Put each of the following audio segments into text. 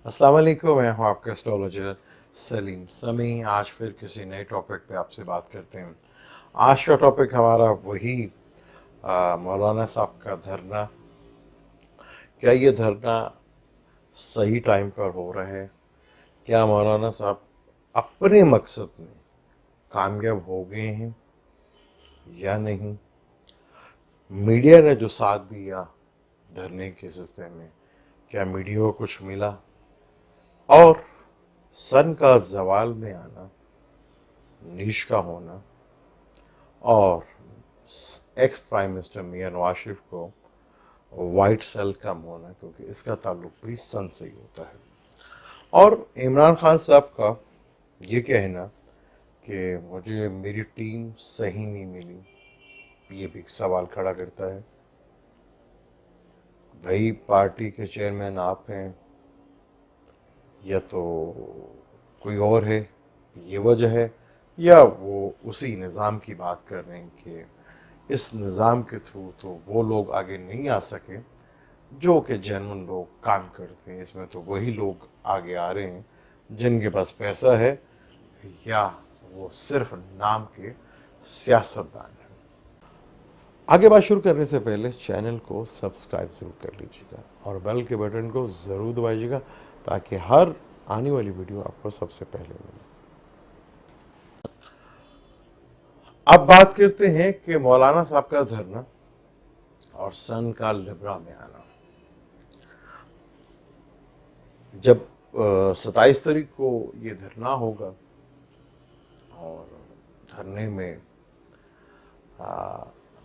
अस्सलाम वालेकुम, मैं हूँ आपका एस्ट्रोलॉजर सलीम समी। आज फिर किसी नए टॉपिक पे आपसे बात करते हैं। आज का टॉपिक हमारा वही मौलाना साहब का धरना। क्या ये धरना सही टाइम पर हो रहा है? क्या मौलाना साहब अपने मकसद में कामयाब हो गए हैं या नहीं? मीडिया ने जो साथ दिया धरने के सिलसिले में, क्या मीडिया को कुछ मिला? और सन का जवाल में आना, नीश का होना और एक्स प्राइम मिनिस्टर मियां नवाज शरीफ को वाइट सेल कम होना, क्योंकि इसका ताल्लुक भी सन से ही होता है। और इमरान खान साहब का ये कहना कि मुझे मेरी टीम सही नहीं मिली, ये भी एक सवाल खड़ा करता है। भाई, पार्टी के चेयरमैन आप हैं या तो कोई और है, ये वजह है, या वो उसी निज़ाम की बात कर रहे हैं कि इस निज़ाम के थ्रू तो वो लोग आगे नहीं आ सके जो कि जेन्युइन लोग काम करते हैं। इसमें तो वही लोग आगे आ रहे हैं जिनके पास पैसा है, या वो सिर्फ नाम के सियासतदान हैं। आगे बात शुरू करने से पहले चैनल को सब्सक्राइब ज़रूर कर लीजिएगा और बेल के बटन को ज़रूर दबाइएगा ताकि हर आने वाली वीडियो आपको सबसे पहले मिले। अब बात करते हैं कि मौलाना साहब का धरना और सन का लिब्रा में आना। जब 27 तारीख को ये धरना होगा और धरने में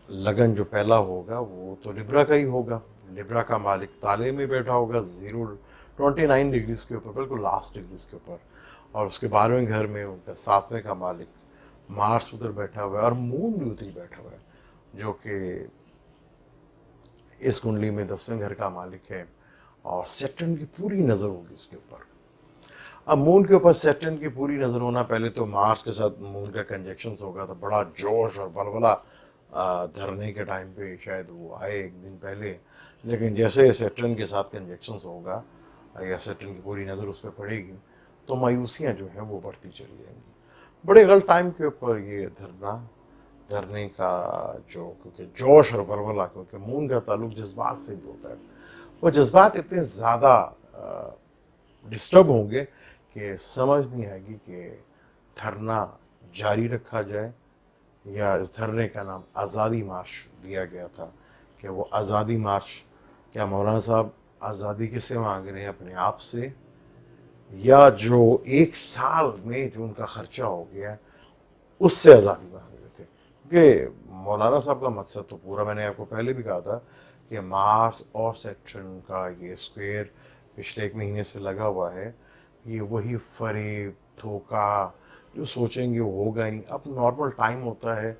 लगन जो पहला होगा वो तो लिब्रा का ही होगा। लिब्रा का मालिक ताले में बैठा होगा 29 डिग्रीज के ऊपर, बिल्कुल लास्ट डिग्रीज के ऊपर, और उसके 12वें घर में उनका 7वें का मालिक मार्स उधर बैठा हुआ है और मून भी उधर बैठा हुआ है, जो कि इस कुंडली में 10वें घर का मालिक है। और सैटर्न की पूरी नज़र होगी इसके ऊपर। अब मून के ऊपर सैटर्न की पूरी नज़र होना, पहले तो मार्स के साथ मून का कंजक्शन होगा तो बड़ा जोश और वलवला धरने के टाइम पे शायद वो आए एक दिन पहले, लेकिन जैसे सैटर्न के साथ कंजक्शन होगा या सैटर्न की पूरी नज़र उस पर पड़ेगी तो मायूसियाँ जो हैं वो बढ़ती चली जाएंगी। बड़े गलत टाइम के ऊपर ये धरने का जो, क्योंकि जोश और वलवला, क्योंकि मून का ताल्लुक जज्बात से भी होता है, वो जज्बात इतने ज़्यादा डिस्टर्ब होंगे कि समझ नहीं आएगी कि धरना जारी रखा जाए, या इस धरने का नाम आज़ादी मार्च दिया गया था कि वो आज़ादी मार्च, क्या मौलाना साहब आज़ादी किससे मांग रहे हैं? अपने आप से, या जो 1 साल में जो उनका खर्चा हो गया उससे आज़ादी मांग रहे थे? क्योंकि मौलाना साहब का मकसद तो पूरा, मैंने आपको पहले भी कहा था कि मार्स और सैटर्न का ये स्क्वायर पिछले 1 महीने से लगा हुआ है, ये वही फरेब धोखा जो सोचेंगे वो होगा ही नहीं। अब नॉर्मल टाइम होता है,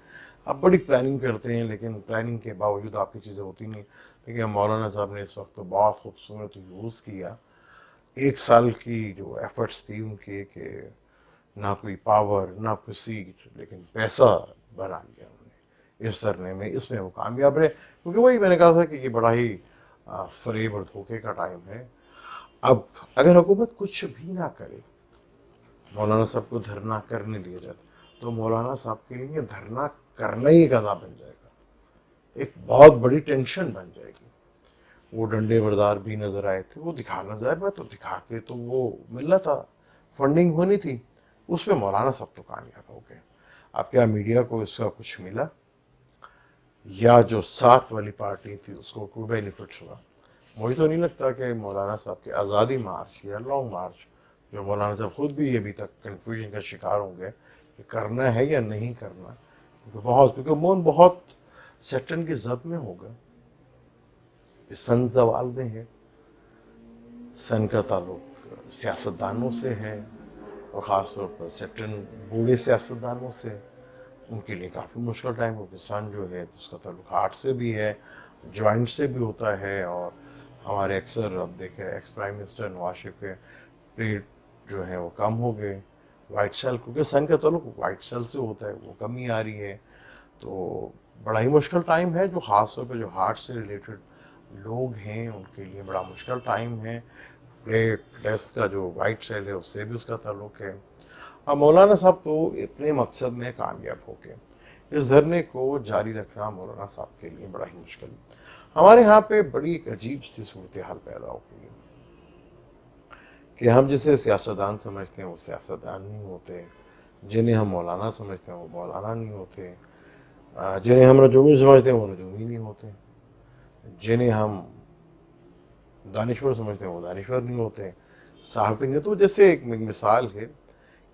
अब बड़ी प्लानिंग करते हैं, लेकिन प्लानिंग के बावजूद आपकी चीज़ें होती नहीं। लेकिन मौलाना साहब ने इस वक्त तो बहुत खूबसूरत यूज़ किया 1 साल की जो एफर्ट्स थी उनके, कि ना कोई पावर ना कोई सीट, लेकिन पैसा बना लिया उन्होंने इस धरने में। इसमें वो कामयाब रहे, क्योंकि वही मैंने कहा था कि ये बड़ा ही फरेब और धोखे का टाइम है। अब अगर हुकूमत कुछ भी ना करे, मौलाना साहब को धरना करने दिया जाता, तो मौलाना साहब के लिए धरना करना ही एक अज़ाब बन जाएगा, एक बहुत बड़ी टेंशन बन जाएगी। वो डंडे बरदार भी नजर आए थे, वो दिखाना जाए मैं तो दिखा के तो वो मिलना था, फंडिंग होनी थी, उसमें मौलाना साहब तो कामयाब हो गए। अब क्या मीडिया को इसका कुछ मिला, या जो साथ वाली पार्टी थी उसको कोई बेनिफिट्स हुआ? मुझे तो नहीं लगता कि मौलाना साहब के आज़ादी मार्च या लॉन्ग मार्च, जो मौलाना साहब खुद भी अभी तक कन्फ्यूजन का शिकार होंगे कि करना है या नहीं करना, क्योंकि मून बहुत सैटर्न की जद में होगा, सन जवाल में है, सन का ताल्लुक सियासतदानों से है और ख़ास तौर पर सैटर्न बूढ़े सियासतदानों से। उनके लिए काफ़ी मुश्किल टाइम, क्योंकि सन जो है तो उसका ताल्लुक हार्ट से भी है, जॉइंट से भी होता है। और हमारे अक्सर अब देखें ex prime minister Nawaz Sharif के प्लेट जो है वो कम हो गए, वाइट सेल, क्योंकि सन का ताल्लुक वाइट सेल से होता है, वो कमी आ रही है। तो बड़ा ही मुश्किल टाइम है, जो ख़ास तौर पर जो हार्ट से रिलेटेड लोग हैं उनके लिए बड़ा मुश्किल टाइम है। प्लेटलेस का जो वाइट सेल है उससे भी उसका ताल्लुक है। अब मौलाना साहब तो अपने मकसद में कामयाब हो गए। इस धरने को जारी रखना मौलाना साहब के लिए बड़ा ही मुश्किल। हमारे यहाँ पे बड़ी एक अजीब सी सूरत हाल पैदा हो गई कि हम जिसे सियासतदान समझते हैं वो सियासतदान नहीं होते, जिन्हें हम मौलाना समझते हैं वो मौलाना नहीं होते, जिन्हें हम नजूमी समझते हैं वो नजूमी नहीं होते, जिन्हें हम दानिश्वर समझते हैं वो दानिश्वर नहीं होते, साहबी नहीं। तो जैसे एक मिसाल है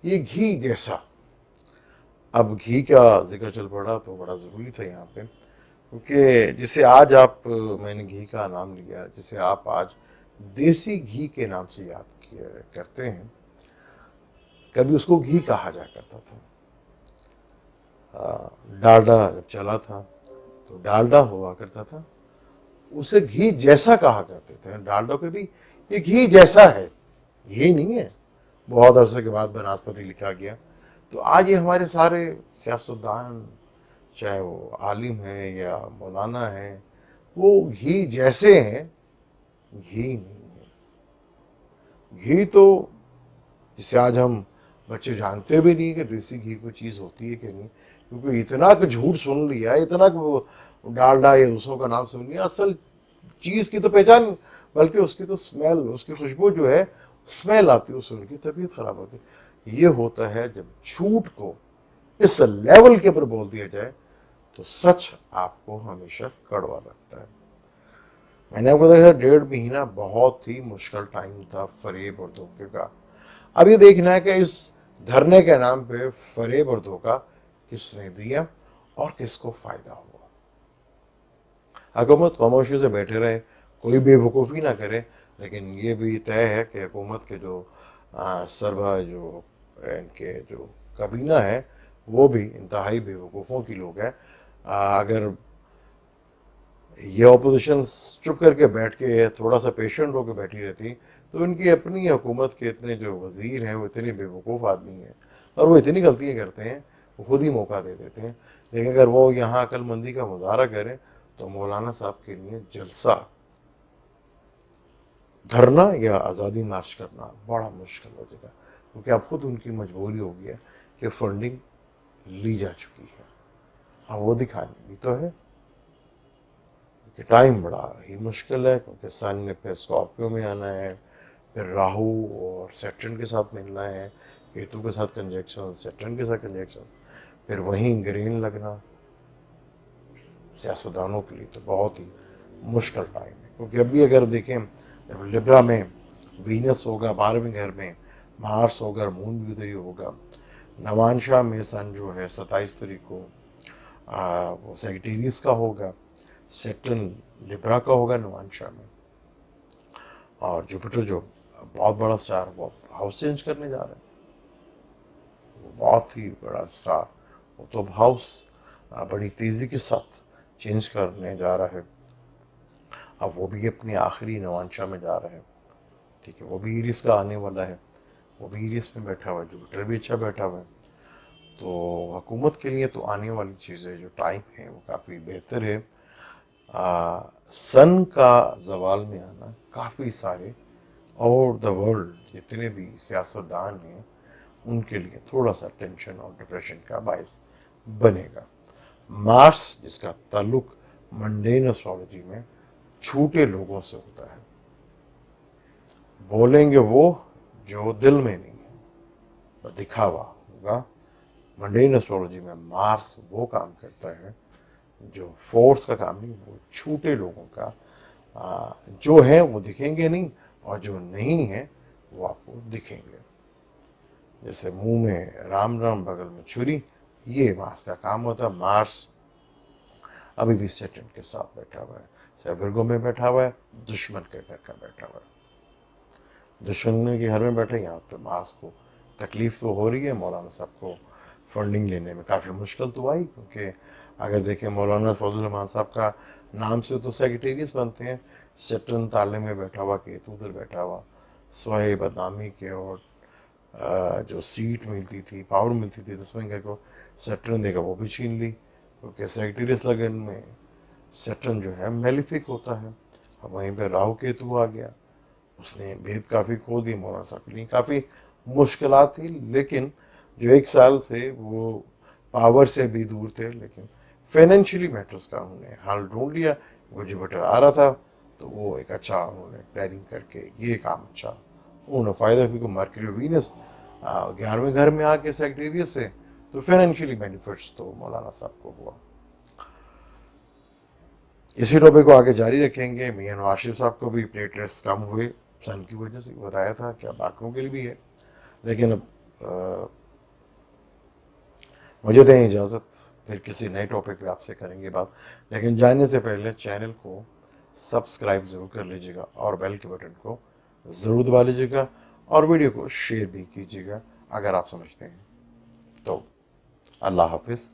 ये घी जैसा। अब घी का जिक्र चल पड़ा तो बड़ा ज़रूरी था यहाँ पे, क्योंकि जिसे आज आप मैंने घी का नाम लिया, जिसे आप आज देसी घी के नाम से याद करते हैं, कभी उसको घी कहा जा करता था। डालडा जब चला था तो डालडा हुआ करता था, उसे घी जैसा कहा करते थे। डालडा को भी ये घी जैसा है, घी नहीं है। बहुत अरसे के बाद बनास्पति लिखा गया। तो आज ये हमारे सारे सियासतदान, चाहे वो आलिम हैं या मौलाना हैं, वो घी जैसे हैं, घी नहीं है। घी तो जिसे आज हम बच्चे जानते भी नहीं कि देसी घी कोई चीज़ होती है कि नहीं, क्योंकि इतना कुछ झूठ सुन लिया, इतना डालडा या दूसरों का नाम सुन लिया, असल चीज़ की तो पहचान, बल्कि उसकी तो स्मेल, उसकी खुशबू जो है, स्मेल आती है, उससे उनकी तबीयत खराब होती है। ये होता है जब झूठ को इस लेवल के ऊपर बोल दिया जाए तो सच आपको हमेशा कड़वा लगता है। मैंने आपको देखा 1.5 महीना बहुत ही मुश्किल टाइम था फरेब और धोखे का। अब ये देखना है कि इस धरने के नाम पे फरेब और धोखा किसने दिया और किसको फायदा हुआ। हुकूमत खामोशी से बैठे रहे, कोई बेवकूफ़ी ना करे, लेकिन ये भी तय है कि हुकूमत के जो सरबराह, जो इनके जो काबीना है, वो भी इंतहाई बेवकूफ़ों की लोग हैं। अगर ये अपोजिशन चुप करके बैठ के थोड़ा सा पेशेंट होकर बैठी रहती तो इनकी अपनी हुकूमत के इतने जो वज़ीर हैं वो इतने बेवकूफ़ आदमी हैं और वो इतनी गलतियाँ करते हैं, वो खुद ही मौका दे देते हैं। लेकिन अगर वो यहाँ अक्लमंदी का मुजाहरा करें तो मौलाना साहब के लिए जलसा, धरना या आज़ादी मार्च करना बड़ा मुश्किल हो जाएगा, क्योंकि अब खुद उनकी मजबूरी हो गई है कि फंडिंग ली जा चुकी है। अब वो दिखानी भी तो है कि टाइम बड़ा ही मुश्किल है, क्योंकि सन ने फिर स्कॉर्पियो में आना है, फिर राहु और सैटर्न के साथ मिलना है, केतु के साथ कंजक्शन, सैटर्न के साथ कंजक्शन, फिर वहीं ग्रीन लगना। सियासतदानों के लिए तो बहुत ही मुश्किल टाइम है, क्योंकि अभी अगर देखें जब लिब्रा में वीनस होगा 12वें घर में, मार्स होगा, मून भी उधर ही होगा, नवांशा में सन जो है 27 तारीख को वो सेगिटेरियस का होगा, सैटर्न लिब्रा का होगा नवांशा में, और जुपिटर जो बहुत बड़ा स्टार वो हाउस चेंज करने जा रहा है, वो बहुत ही बड़ा स्टार, वो तो हाउस बड़ी तेज़ी के साथ चेंज करने जा रहा है। अब वो भी अपनी आखिरी नवांशा में जा रहा है, ठीक है, वो भी इरिस का आने वाला है, वो भी इरिस में बैठा हुआ है, जुपिटर भी अच्छा बैठा हुआ है। तो हुकूमत के लिए तो आने वाली चीज़ें जो टाइम है वो काफ़ी बेहतर है। सन का जवाल में आना काफ़ी सारे और द वर्ल्ड जितने भी सियासतदान हैं उनके लिए थोड़ा सा टेंशन और डिप्रेशन का बायस बनेगा। मार्स जिसका ताल्लुक मंडेन एस्ट्रोलॉजी में छूटे लोगों से होता है, बोलेंगे वो जो दिल में नहीं है, वो दिखावा होगा। मंडेन एस्ट्रोलॉजी में मार्स वो काम करता है जो फोर्स का काम नहीं, वो छूटे लोगों का जो है वो दिखेंगे नहीं, और जो नहीं है वो आपको दिखेंगे। जैसे मुंह में राम राम बगल में छुरी, ये मार्स का काम होता है। मार्स अभी भी सैटर्न के साथ बैठा हुआ है, वर्गो में बैठा हुआ है, दुश्मन के घर का बैठा हुआ है, दुश्मन के घर में बैठे। यहाँ पे मार्स को तकलीफ तो हो रही है, मौलाना साहब को फंडिंग लेने में काफ़ी मुश्किल तो आई, क्योंकि अगर देखें मौलाना फजल रहमान साहब का नाम से तो सेक्रेटेरियस बनते हैं, सैटर्न ताले में बैठा हुआ, केतु उधर बैठा हुआ, सोए बदनामी के और जो सीट मिलती थी, पावर मिलती थी 10वें घर को, सैटर्न देगा वो भी छीन ली, क्योंकि सेक्रेटेरियस लगन में सैटर्न जो है मेलिफिक होता है। अब वहीं पर राहु केतु आ गया, اس نے بھید کافی کھو دی مولانا صاحب کے لیے. کافی مشکلات تھی, لیکن جو 1 سال سے وہ پاور سے بھی دور تھے, لیکن فائنینشلی میٹرز کا انہوں نے حل ڈھونڈ لیا. وہ جوپیٹر آ رہا تھا تو وہ ایک اچھا انہوں نے پلاننگ کر کے یہ کام اچھا انہوں نے فائدہ, کیونکہ مرکری و وینس 11ویں گھر میں آ کے سیکٹریریس سے, تو فائنینشلی بینیفٹس تو مولانا صاحب کو ہوا. اسی ٹاپک کو آگے جاری رکھیں گے. میاں نواز شریف صاحب کو بھی پلیٹلیٹس کم ہوئے سن کی وجہ سے, بتایا تھا, کیا باقیوں کے لیے بھی ہے. لیکن اب مجھے دیں اجازت, پھر کسی نئے ٹاپک پہ آپ سے کریں گے بات. لیکن جانے سے پہلے چینل کو سبسکرائب ضرور کر لیجیے گا, اور بیل کے بٹن کو ضرور دبا لیجیے گا, اور ویڈیو کو شیئر بھی کیجیے گا اگر آپ سمجھتے ہیں تو. اللہ حافظ.